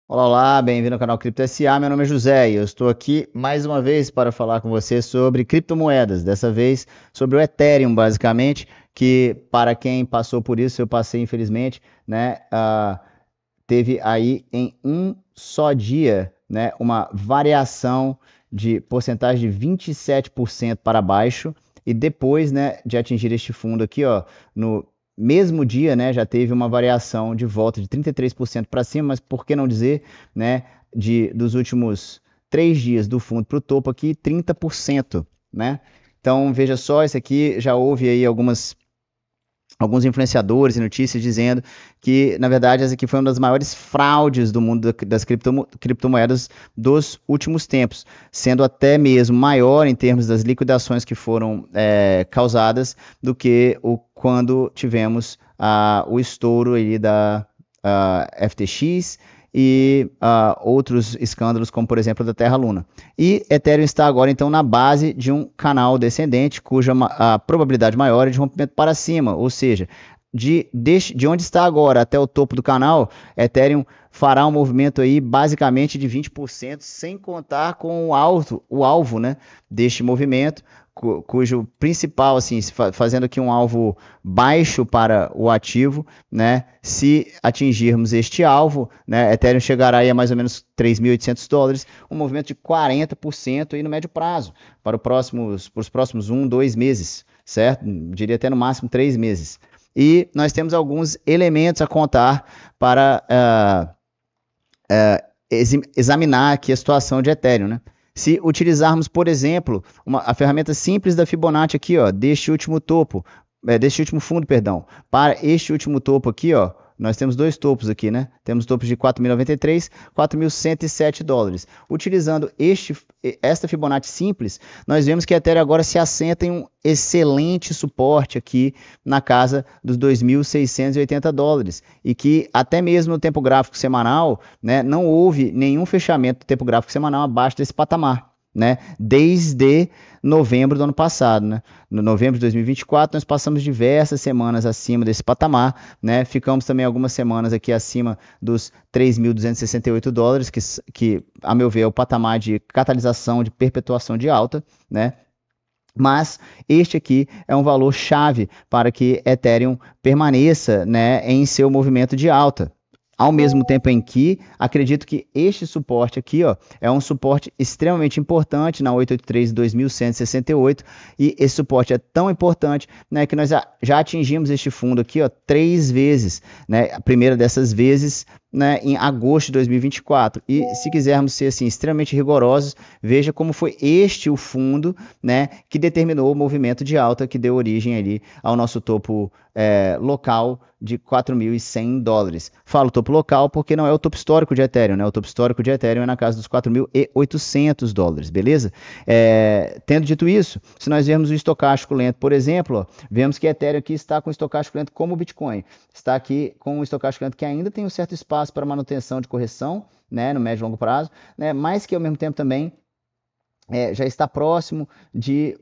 Olá, olá, bem-vindo ao canal Cripto SA. Meu nome é José e eu estou aqui mais uma vez para falar com você sobre criptomoedas. Dessa vez sobre o Ethereum, basicamente, que para quem passou por isso, eu passei infelizmente, né? Teve aí em um só dia, né, uma variação de porcentagem de 27% para baixo e depois, né, de atingir este fundo aqui, ó, no mesmo dia, né, já teve uma variação de volta de 33% para cima, mas por que não dizer, né, dos últimos 3 dias do fundo para o topo aqui, 30%, né? Então, veja só, isso aqui já houve aí alguns influenciadores e notícias dizendo que, na verdade, essa aqui foi uma das maiores fraudes do mundo das criptomoedas dos últimos tempos, sendo até mesmo maior em termos das liquidações que foram causadas do que quando tivemos o estouro aí da FTX e outros escândalos, como por exemplo da Terra Luna. E Ethereum está agora então na base de um canal descendente, cuja a probabilidade maior é de rompimento para cima, ou seja, de onde está agora até o topo do canal, Ethereum fará um movimento aí basicamente de 20%, sem contar com o alvo, né, deste movimento, cujo principal, assim, fazendo aqui um alvo baixo para o ativo, né? Se atingirmos este alvo, né, Ethereum chegará aí a mais ou menos $3.800, um movimento de 40% aí no médio prazo, para os próximos 1, 2 meses, certo? Diria até no máximo 3 meses. E nós temos alguns elementos a contar para examinar aqui a situação de Ethereum, né? Se utilizarmos, por exemplo, a ferramenta simples da Fibonacci aqui, ó, deste último topo, deste último fundo, perdão, para este último topo aqui, ó, nós temos dois topos aqui, né? Temos topos de 4.093, $4.107. Utilizando esta Fibonacci simples, nós vemos que a Ethereum agora se assenta em um excelente suporte aqui na casa dos $2.680 e que até mesmo no tempo gráfico semanal, né, não houve nenhum fechamento do tempo gráfico semanal abaixo desse patamar, né, desde novembro do ano passado, né? No novembro de 2024, nós passamos diversas semanas acima desse patamar, né? Ficamos também algumas semanas aqui acima dos $3.268, que a meu ver é o patamar de catalisação, de perpetuação de alta, né? Mas este aqui é um valor chave para que Ethereum permaneça, né, em seu movimento de alta. Ao mesmo tempo em que acredito que este suporte aqui, ó, é um suporte extremamente importante na 883.2168 e esse suporte é tão importante, né, que nós já atingimos este fundo aqui, ó, 3 vezes, né, a primeira dessas vezes, né, em agosto de 2024. E se quisermos ser assim extremamente rigorosos, veja como foi este o fundo, né, que determinou o movimento de alta que deu origem ali ao nosso topo local de $4.100. Falo topo local porque não é o topo histórico de Ethereum, né? O topo histórico de Ethereum é na casa dos $4.800, beleza? Tendo dito isso, se nós vermos o estocástico lento, por exemplo, ó, vemos que Ethereum aqui está com o estocástico lento como o Bitcoin. Está aqui com o estocástico lento que ainda tem um certo espaço para manutenção de correção, né, no médio e longo prazo, né, mas que ao mesmo tempo também já está próximo de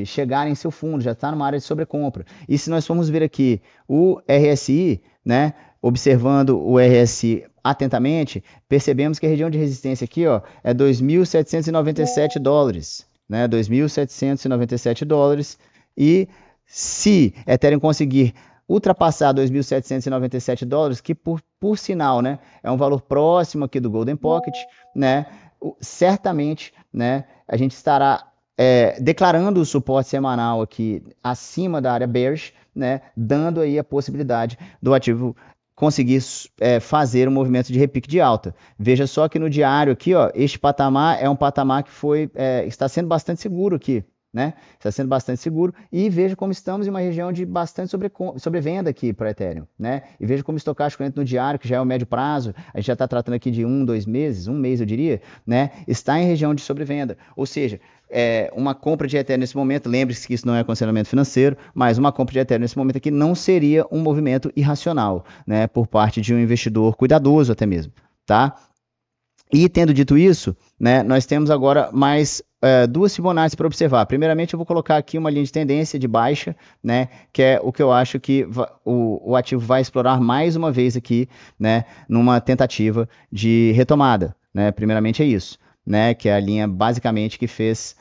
chegar em seu fundo, já está numa área de sobrecompra. E se nós formos ver aqui o RSI, né, observando o RSI atentamente, percebemos que a região de resistência aqui, ó, é $2.797, né, $2.797, e se Ethereum conseguir ultrapassar $2.797, que por sinal, né, é um valor próximo aqui do Golden Pocket, né, certamente, né, a gente estará declarando o suporte semanal aqui acima da área bearish, né, dando aí a possibilidade do ativo conseguir fazer um movimento de repique de alta. Veja só que no diário aqui, ó, este patamar é um patamar que está sendo bastante seguro aqui, né? Está sendo bastante seguro e veja como estamos em uma região de bastante sobrevenda aqui para Ethereum, né? E veja como o estocástico no diário, que já é o médio prazo, a gente já está tratando aqui de 1, 2 meses, um mês eu diria, né? Está em região de sobrevenda, ou seja, uma compra de Ethereum nesse momento, lembre-se que isso não é aconselhamento financeiro, mas uma compra de Ethereum nesse momento aqui não seria um movimento irracional, né? Por parte de um investidor cuidadoso até mesmo, tá? E tendo dito isso, né, nós temos agora mais duas Fibonacci para observar. Primeiramente, eu vou colocar aqui uma linha de tendência de baixa, né, que é o que eu acho que o ativo vai explorar mais uma vez aqui, né, numa tentativa de retomada, né. Primeiramente é isso, né, que é a linha basicamente que fez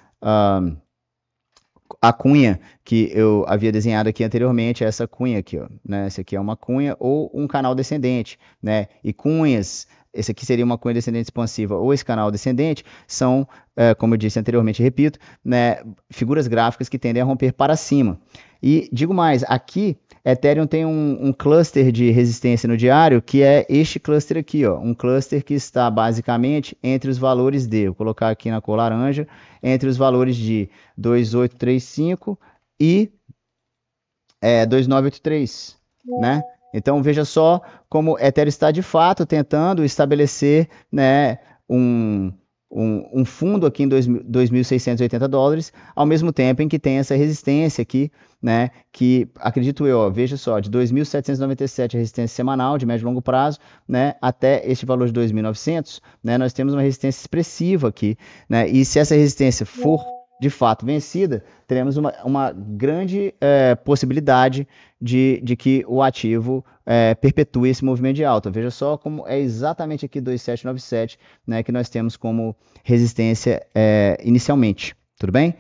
a cunha que eu havia desenhado aqui anteriormente, essa cunha aqui, ó, né? Essa aqui é uma cunha ou um canal descendente, né? E cunhas, esse aqui seria uma cunha descendente expansiva ou esse canal descendente, são, como eu disse anteriormente, repito, né, figuras gráficas que tendem a romper para cima. E digo mais, aqui Ethereum tem um cluster de resistência no diário, que é este cluster aqui, ó, um cluster que está basicamente entre os valores de, vou colocar aqui na cor laranja, entre os valores de 2835 e 2983, né? Então veja só como Ethereum está de fato tentando estabelecer, né, um fundo aqui em 2.680 dólares, ao mesmo tempo em que tem essa resistência aqui, né, que acredito eu, ó, veja só, de 2.797 a resistência semanal de médio e longo prazo, né, até este valor de 2.900, né, nós temos uma resistência expressiva aqui, né, e se essa resistência for de fato vencida, teremos uma grande possibilidade de que o ativo perpetue esse movimento de alta. Veja só como é exatamente aqui 2.797, né, que nós temos como resistência inicialmente, tudo bem?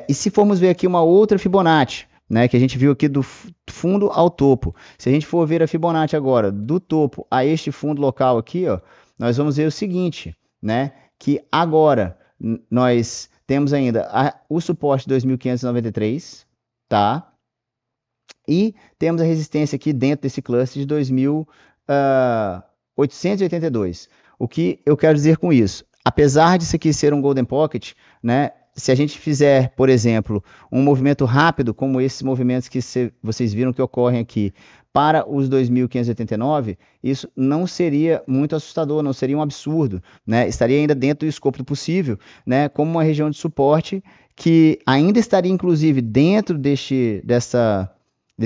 E se formos ver aqui uma outra Fibonacci, né, que a gente viu aqui do fundo ao topo, se a gente for ver a Fibonacci agora, do topo a este fundo local aqui, ó, nós vamos ver o seguinte, né, que agora nós temos ainda o suporte 2.593, tá? E temos a resistência aqui dentro desse cluster de 2.882. O que eu quero dizer com isso? Apesar disso aqui ser um Golden Pocket, né, se a gente fizer, por exemplo, um movimento rápido, como esses movimentos que vocês viram que ocorrem aqui, para os 2.589, isso não seria muito assustador, não seria um absurdo, né? Estaria ainda dentro do escopo do possível, né? Como uma região de suporte que ainda estaria, inclusive, dentro desse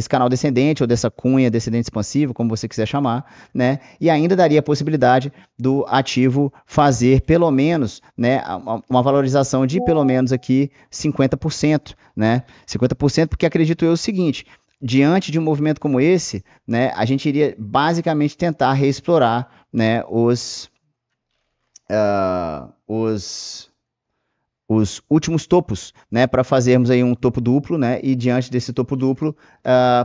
canal descendente ou dessa cunha descendente expansivo, como você quiser chamar, né? E ainda daria a possibilidade do ativo fazer pelo menos, né, uma valorização de pelo menos aqui 50%, né? 50%, porque acredito eu o seguinte, diante de um movimento como esse, né, a gente iria basicamente tentar reexplorar, né, os últimos topos, né, para fazermos aí um topo duplo, né, e diante desse topo duplo,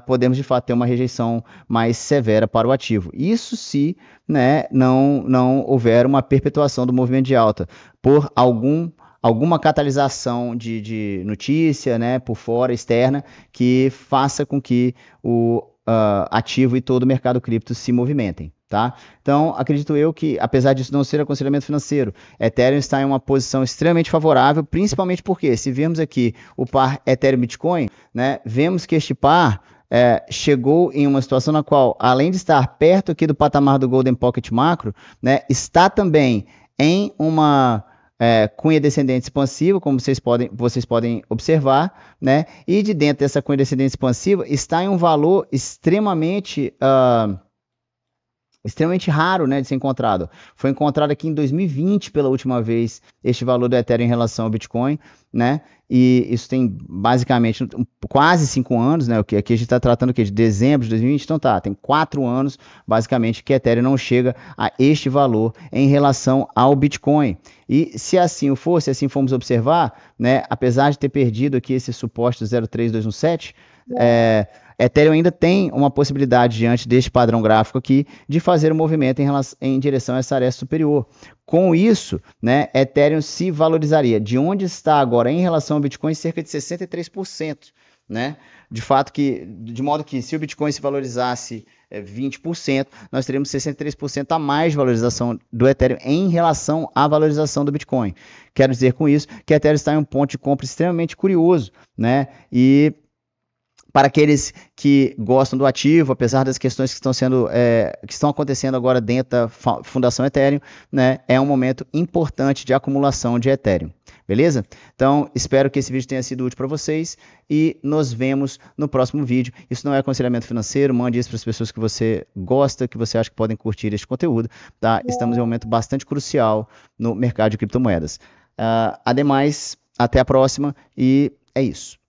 podemos de fato ter uma rejeição mais severa para o ativo. Isso se, né, não houver uma perpetuação do movimento de alta por alguma catalisação de notícia, né, por fora, externa, que faça com que o ativo e todo o mercado cripto se movimentem. Tá? Então, acredito eu que, apesar disso não ser aconselhamento financeiro, Ethereum está em uma posição extremamente favorável, principalmente porque, se vermos aqui o par Ethereum-Bitcoin, né, vemos que este par chegou em uma situação na qual, além de estar perto aqui do patamar do Golden Pocket Macro, né, está também em uma cunha descendente expansiva, como vocês podem observar, né, e de dentro dessa cunha descendente expansiva está em um valor extremamente raro, né, de ser encontrado. Foi encontrado aqui em 2020 pela última vez este valor do Ethereum em relação ao Bitcoin, né? E isso tem basicamente quase 5 anos, né? Aqui a gente está tratando o quê? De dezembro de 2020, então tem 4 anos basicamente que Ethereum não chega a este valor em relação ao Bitcoin. E se assim for, se assim formos observar, né, apesar de ter perdido aqui esse suporte do 03217, Ethereum ainda tem uma possibilidade diante deste padrão gráfico aqui de fazer um movimento em direção a essa aresta superior. Com isso, né, Ethereum se valorizaria de onde está agora em relação ao Bitcoin cerca de 63%. Né? De modo que se o Bitcoin se valorizasse 20%, nós teríamos 63% a mais de valorização do Ethereum em relação à valorização do Bitcoin. Quero dizer com isso que Ethereum está em um ponto de compra extremamente curioso, né? E para aqueles que gostam do ativo, apesar das questões que estão acontecendo agora dentro da Fundação Ethereum, né, é um momento importante de acumulação de Ethereum. Beleza? Então, espero que esse vídeo tenha sido útil para vocês e nos vemos no próximo vídeo. Isso não é aconselhamento financeiro, mande isso para as pessoas que você gosta, que você acha que podem curtir este conteúdo. Tá? Estamos em um momento bastante crucial no mercado de criptomoedas. Ademais, Até a próxima e é isso.